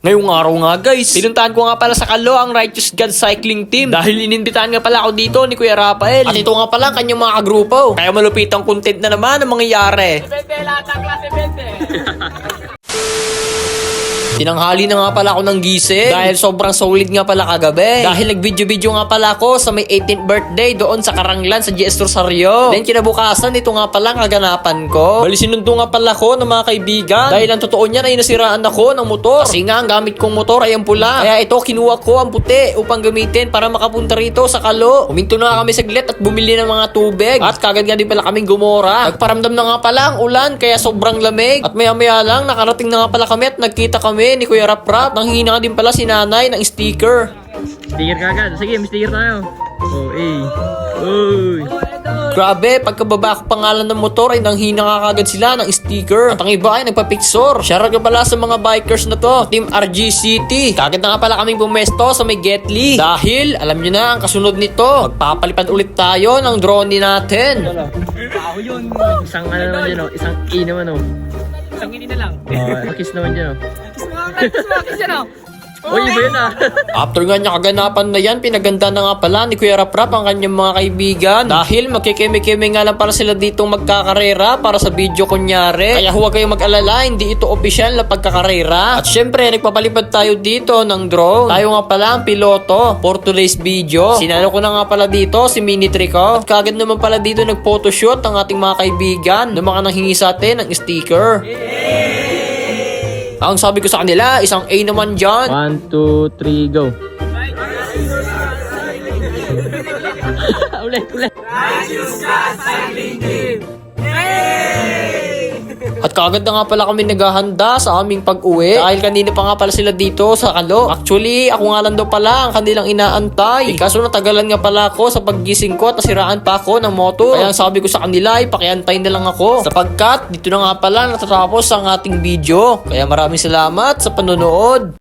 Ngayong araw nga guys, pinuntahan ko nga pala sa Kalo ang Righteous God Cycling Team dahil ininbitahan nga pala ako dito ni Kuya Rafael. At ito nga pala ang kanyang mga kagrupo. Kaya malupit ang content na naman ang mangyayari. Tinanghali na nga pala ako ng gising dahil sobrang solid nga pala kagabi. Dahil nag-video-video nga pala ako sa may 18th birthday doon sa Karanglan sa GS Rosario. Then kinabukasan, ito nga pala ang kaganapan ko. Bali sinundo nga pala ko ng mga kaibigan dahil ang totoo niyan ay nasiraan ako ng motor. Kasi nga ang gamit kong motor ay ang pula. Kaya ito kinuha ko ang puti upang gamitin para makapunta rito sa Kalo. Huminto na kami saglit at bumili ng mga tubig. At kagad nga din pala kaming gumora. Nagparamdam na nga pala ang ulan kaya sobrang lamig. At maya-maya lang nakarating na nga pala kami at nagkita kami ni Kuya Rap. Nanghihina nga din pala si nanay ng sticker. Sticker ka agad. Sige, may sticker tayo. Oh, eh. Uy. Grabe, pagkababa ko pangalan ng motor ay nanghina nga kagad sila ng sticker. At ang iba ay nagpa-picture. Shoutout nga pala sa mga bikers na to, Team RG City. Kagad na nga pala kaming pumesto sa may Getly. Dahil, alam nyo na, ang kasunod nito, magpapalipad ulit tayo ng drone natin. Ako yun. Isang ano naman dyan, oh. Isang E naman, oh. Isang hindi na lang. Oh, kiss naman dyan, oh. Kiss yan oh. Uy, iba yun, ah. After nga niya kaganapan na yan, pinaganda na nga pala ni Kuya Rap ang kanyang mga kaibigan. Dahil magkikeme-keme nga lang para sila ditong magkakarera para sa video kunyari. Kaya huwag kayong mag-alala, hindi ito opisyal na pagkakarera. At syempre, nagpapalipad tayo dito ng drone. Tayo nga pala ang piloto for today's video. Sinalo ko na nga pala dito si Mini Trico. At kagad naman pala dito nag-photoshoot ang ating mga kaibigan na mga nanghingi sa atin ng sticker. Ang sabi ko sa kanila, isang A naman dyan. 1, 2, 3, go. Ulit. At kagad na nga pala kami naghahanda sa aming pag-uwi. Dahil kanina pa nga pala sila dito sa Kalo. Actually, ako nga lang daw pala ang kanilang inaantay. Kaso natagalan nga pala ako sa paggising ko at nasiraan pa ako ng motor. Kaya ang sabi ko sa kanila ay pakiantay na lang ako. Sapagkat dito na nga pala natatapos ang ating video. Kaya maraming salamat sa panonood.